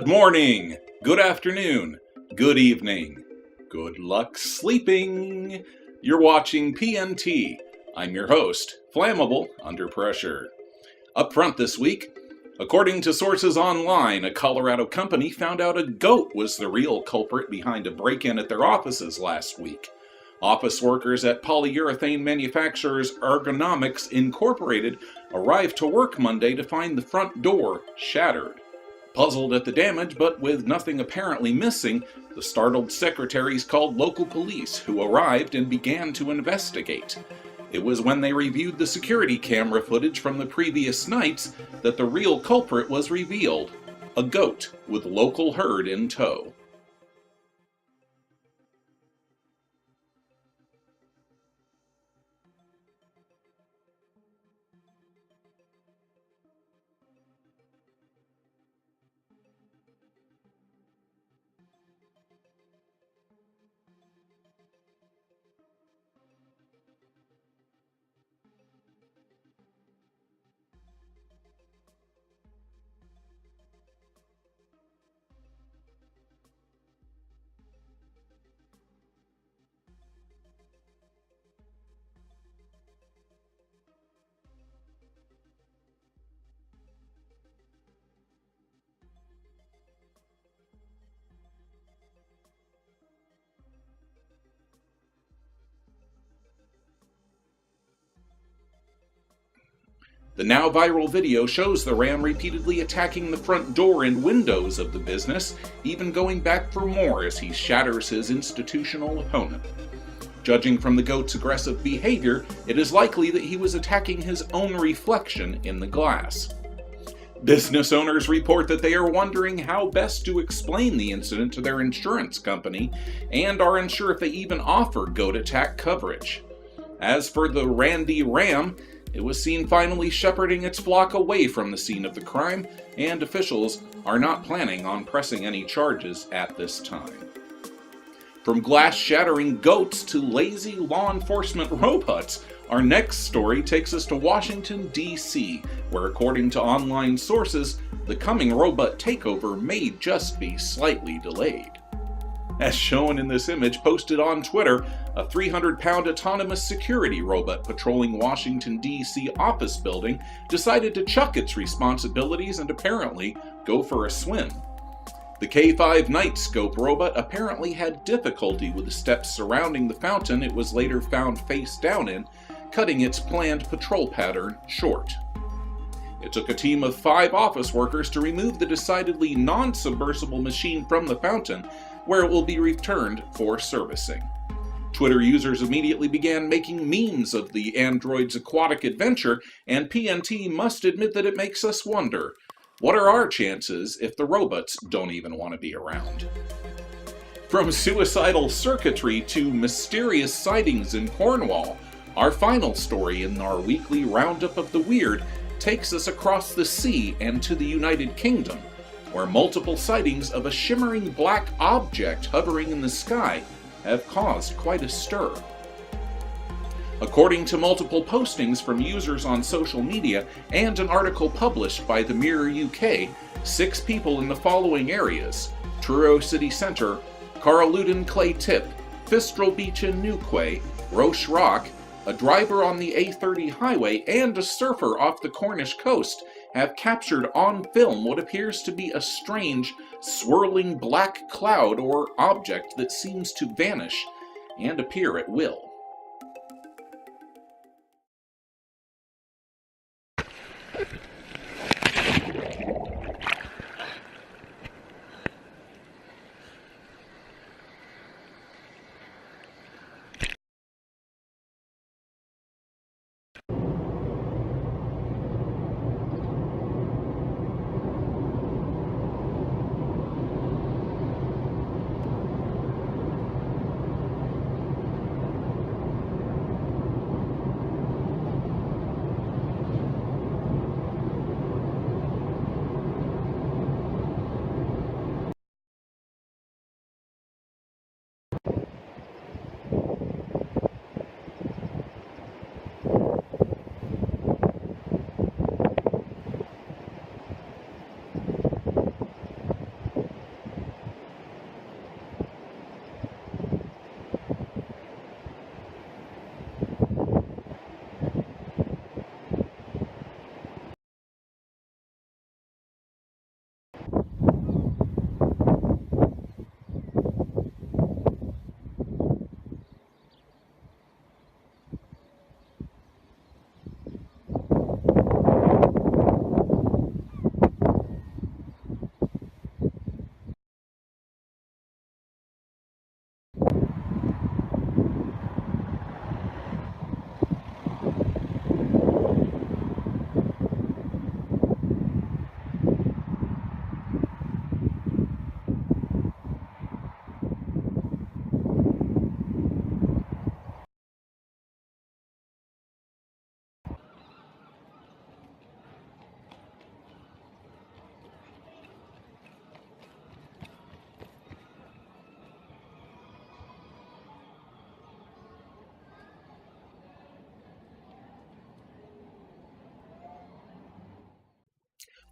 Good morning, good afternoon, good evening, good luck sleeping. You're watching PNT. I'm your host, Flammable Under Pressure. Up front this week, according to sources online, a Colorado company found out a goat was the real culprit behind a break-in at their offices last week. Office workers at polyurethane manufacturers Ergonomics Incorporated arrived to work Monday to find the front door shattered. Puzzled at the damage, but with nothing apparently missing, the startled secretaries called local police, who arrived and began to investigate. It was when they reviewed the security camera footage from the previous nights that the real culprit was revealed: a goat with local herd in tow. The now viral video shows the ram repeatedly attacking the front door and windows of the business, even going back for more as he shatters his institutional opponent. Judging from the goat's aggressive behavior, it is likely that he was attacking his own reflection in the glass. Business owners report that they are wondering how best to explain the incident to their insurance company and are unsure if they even offer goat attack coverage. As for the Randy Ram, it was seen finally shepherding its flock away from the scene of the crime, and officials are not planning on pressing any charges at this time. From glass-shattering goats to lazy law enforcement robots, our next story takes us to Washington, D.C., where, according to online sources, the coming robot takeover may just be slightly delayed. As shown in this image posted on Twitter, a 300-pound autonomous security robot patrolling Washington, D.C. office building decided to chuck its responsibilities and apparently go for a swim. The K5 Nightscope robot apparently had difficulty with the steps surrounding the fountain it was later found face down in, cutting its planned patrol pattern short. It took a team of 5 office workers to remove the decidedly non-submersible machine from the fountain, where it will be returned for servicing. Twitter users immediately began making memes of the android's aquatic adventure, and PNT must admit that it makes us wonder, what are our chances if the robots don't even want to be around? From suicidal circuitry to mysterious sightings in Cornwall, our final story in our weekly roundup of the weird takes us across the sea and to the United Kingdom, where multiple sightings of a shimmering black object hovering in the sky have caused quite a stir. According to multiple postings from users on social media and an article published by the Mirror UK, 6 people in the following areas: Truro City Centre, Carluden Clay Tip, Fistral Beach in Newquay, Roche Rock, a driver on the A30 highway, and a surfer off the Cornish coast have captured on film what appears to be a strange, swirling black cloud or object that seems to vanish and appear at will.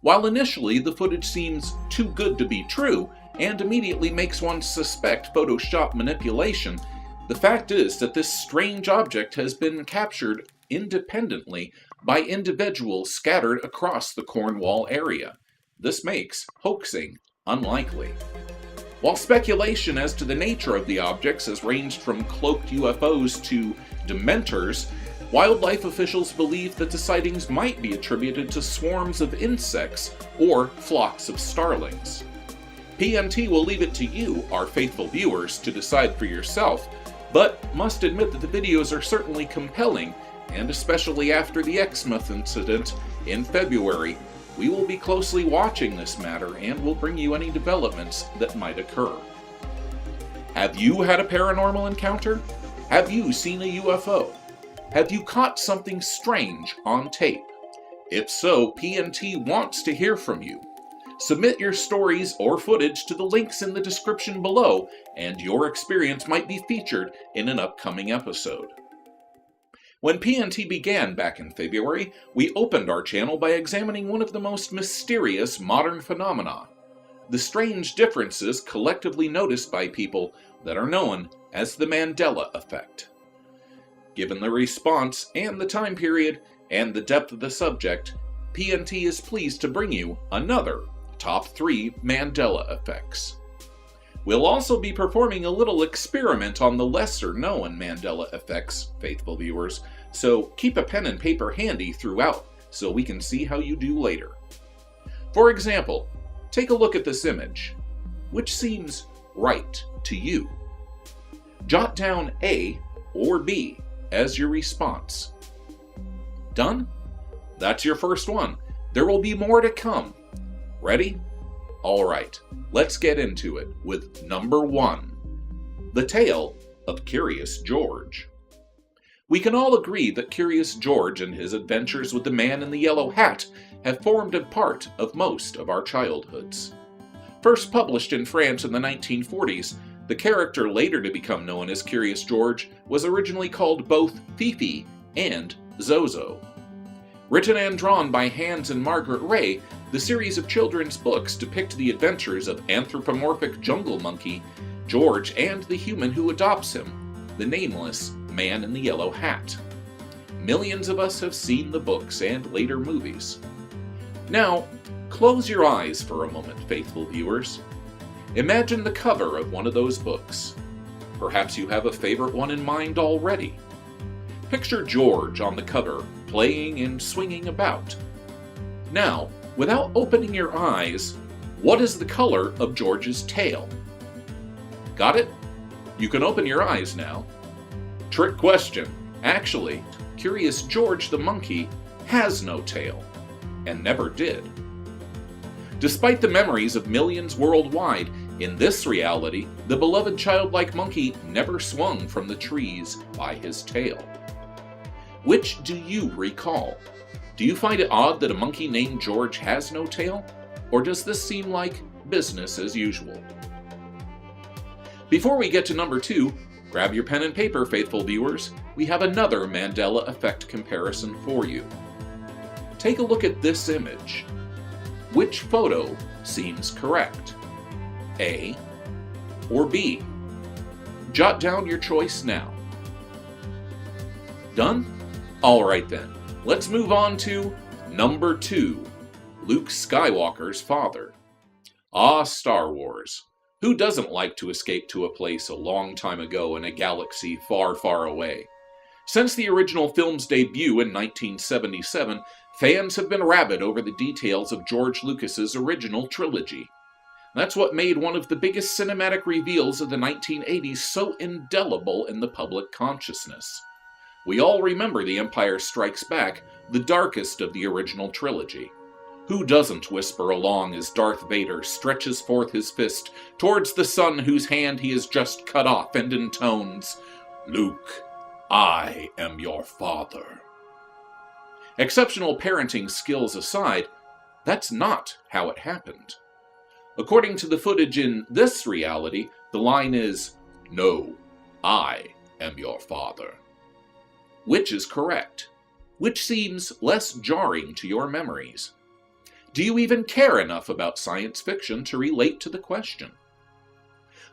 While initially the footage seems too good to be true and immediately makes one suspect Photoshop manipulation, the fact is that this strange object has been captured independently by individuals scattered across the Cornwall area. This makes hoaxing unlikely. While speculation as to the nature of the objects has ranged from cloaked UFOs to dementors, wildlife officials believe that the sightings might be attributed to swarms of insects or flocks of starlings. PNT will leave it to you, our faithful viewers, to decide for yourself, but must admit that the videos are certainly compelling, and especially after the Exmouth incident in February, we will be closely watching this matter and will bring you any developments that might occur. Have you had a paranormal encounter? Have you seen a UFO? Have you caught something strange on tape? If so, PNT wants to hear from you. Submit your stories or footage to the links in the description below, and your experience might be featured in an upcoming episode. When PNT began back in February, we opened our channel by examining one of the most mysterious modern phenomena, the strange differences collectively noticed by people that are known as the Mandela Effect. Given the response and the time period and the depth of the subject, PNT is pleased to bring you another Top 3 Mandela Effects. We'll also be performing a little experiment on the lesser-known Mandela Effects, faithful viewers, so keep a pen and paper handy throughout so we can see how you do later. For example, take a look at this image. Which seems right to you? Jot down A or B as your response. Done? That's your first one. There will be more to come. Ready? Alright, let's get into it with number 1. The Tale of Curious George. We can all agree that Curious George and his adventures with the man in the yellow hat have formed a part of most of our childhoods. First published in France in the 1940s, the character later to become known as Curious George was originally called both Fifi and Zozo. Written and drawn by Hans and Margaret Ray, the series of children's books depict the adventures of anthropomorphic jungle monkey George and the human who adopts him, the nameless man in the yellow hat. Millions of us have seen the books and later movies. Now, close your eyes for a moment, faithful viewers. Imagine the cover of one of those books. Perhaps you have a favorite one in mind already. Picture George on the cover, playing and swinging about. Now, without opening your eyes, what is the color of George's tail? Got it? You can open your eyes now. Trick question. Actually, Curious George the monkey has no tail, and never did. Despite the memories of millions worldwide, in this reality, the beloved childlike monkey never swung from the trees by his tail. Which do you recall? Do you find it odd that a monkey named George has no tail? Or does this seem like business as usual? Before we get to number 2, grab your pen and paper, faithful viewers. We have another Mandela Effect comparison for you. Take a look at this image. Which photo seems correct? A or B? Jot down your choice now. Done? Alright then. Let's move on to number 2, Luke Skywalker's father. Ah, Star Wars. Who doesn't like to escape to a place a long time ago in a galaxy far, far away? Since the original film's debut in 1977, fans have been rabid over the details of George Lucas's original trilogy. That's what made one of the biggest cinematic reveals of the 1980s so indelible in the public consciousness. We all remember The Empire Strikes Back, the darkest of the original trilogy. Who doesn't whisper along as Darth Vader stretches forth his fist towards the son whose hand he has just cut off and intones, "Luke, I am your father." Exceptional parenting skills aside, that's not how it happened. According to the footage in this reality, the line is, "No, I am your father." Which is correct? Which seems less jarring to your memories? Do you even care enough about science fiction to relate to the question?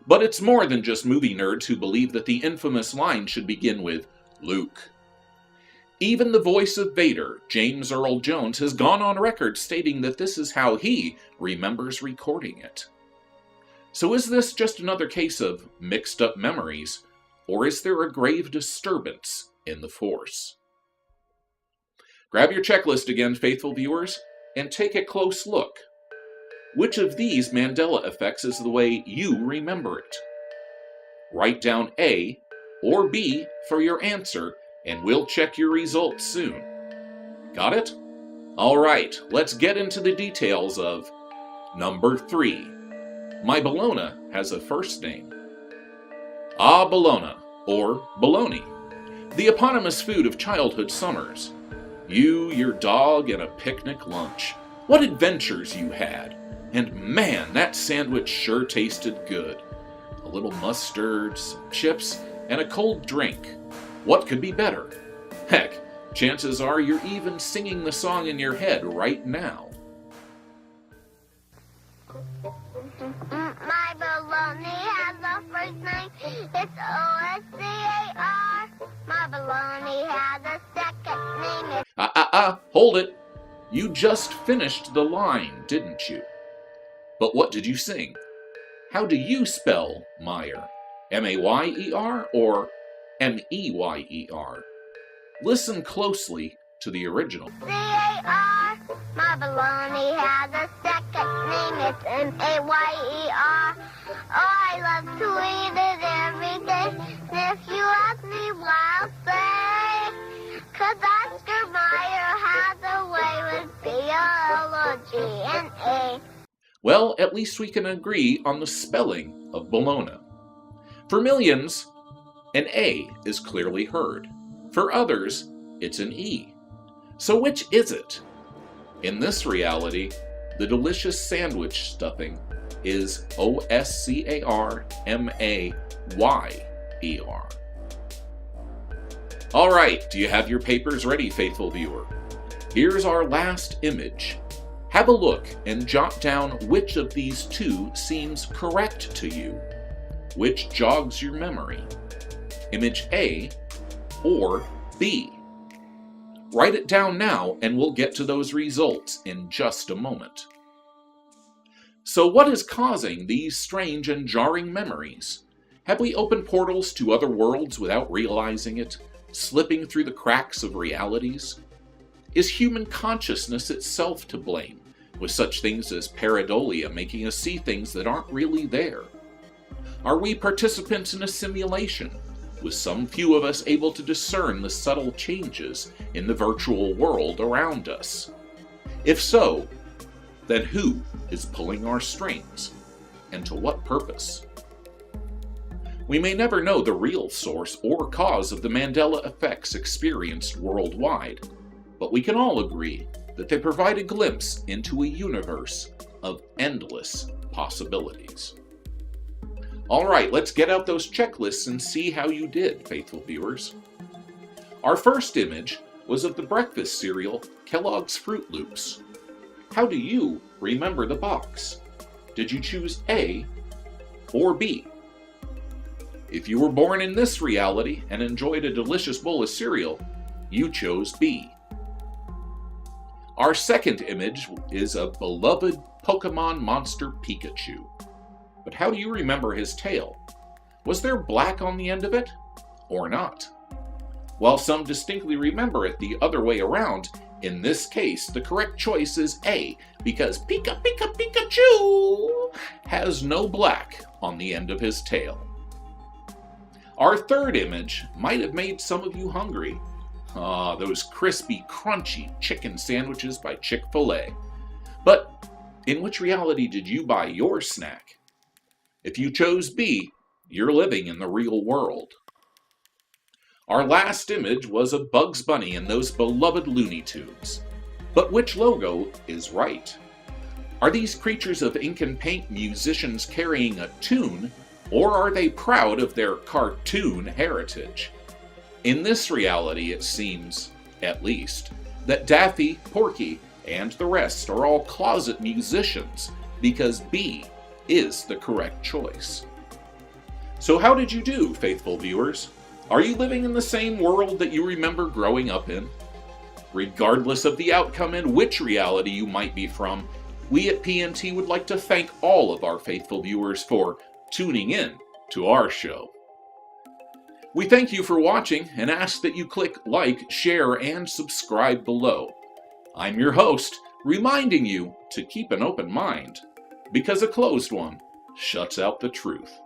But it's more than just movie nerds who believe that the infamous line should begin with Luke. Even the voice of Vader, James Earl Jones, has gone on record stating that this is how he remembers recording it. So is this just another case of mixed up memories, or is there a grave disturbance in the Force? Grab your checklist again, faithful viewers, and take a close look. Which of these Mandela effects is the way you remember it? Write down A or B for your answer, and we'll check your results soon. Got it? All right, let's get into the details of number 3. My bologna has a first name. Ah, bologna, or bologna, the eponymous food of childhood summers. You, your dog, and a picnic lunch. What adventures you had! And man, that sandwich sure tasted good. A little mustard, some chips, and a cold drink. What could be better? Heck, chances are you're even singing the song in your head right now. My bologna has a first name. It's O-S-C-A-R. My bologna has a second name. Hold it. You just finished the line, didn't you? But what did you sing? How do you spell Meyer? M-A-Y-E-R or M-E-Y-E-R? Listen closely to the original. C-A-R. My bologna has a second name. It's M-A-Y-E-R. Oh, I love to eat it every day. And if you ask me why, I'll say, 'cause Oscar Mayer has a way with B-O-L-O-G-N-A. Well, at least we can agree on the spelling of bologna. For millions, an A is clearly heard. For others, it's an E. So which is it? In this reality, the delicious sandwich stuffing is O-S-C-A-R-M-A-Y-E-R. All right, do you have your papers ready, faithful viewer? Here's our last image. Have a look and jot down which of these two seems correct to you. Which jogs your memory? Image A or B? Write it down now and we'll get to those results in just a moment. So what is causing these strange and jarring memories? Have we opened portals to other worlds without realizing it, slipping through the cracks of realities? Is human consciousness itself to blame, with such things as pareidolia making us see things that aren't really there? Are we participants in a simulation, with some few of us able to discern the subtle changes in the virtual world around us? If so, then who is pulling our strings, and to what purpose? We may never know the real source or cause of the Mandela effects experienced worldwide, but we can all agree that they provide a glimpse into a universe of endless possibilities. All right, let's get out those checklists and see how you did, faithful viewers. Our first image was of the breakfast cereal Kellogg's Fruit Loops. How do you remember the box? Did you choose A or B? If you were born in this reality and enjoyed a delicious bowl of cereal, you chose B. Our second image is of beloved Pokemon monster Pikachu. But how do you remember his tail? Was there black on the end of it, or not? While some distinctly remember it the other way around, in this case the correct choice is A, because Pikachu has no black on the end of his tail. Our third image might have made some of you hungry. Those crispy, crunchy chicken sandwiches by Chick-fil-A. But in which reality did you buy your snack? If you chose B, you're living in the real world. Our last image was of Bugs Bunny and those beloved Looney Tunes. But which logo is right? Are these creatures of ink and paint musicians carrying a tune, or are they proud of their cartoon heritage? In this reality, it seems, at least, that Daffy, Porky, and the rest are all closet musicians, because B is the correct choice. So how did you do, faithful viewers? Are you living in the same world that you remember growing up in? Regardless of the outcome and which reality you might be from, we at PNT would like to thank all of our faithful viewers for tuning in to our show. We thank you for watching and ask that you click like, share, and subscribe below. I'm your host, reminding you to keep an open mind, because a closed one shuts out the truth.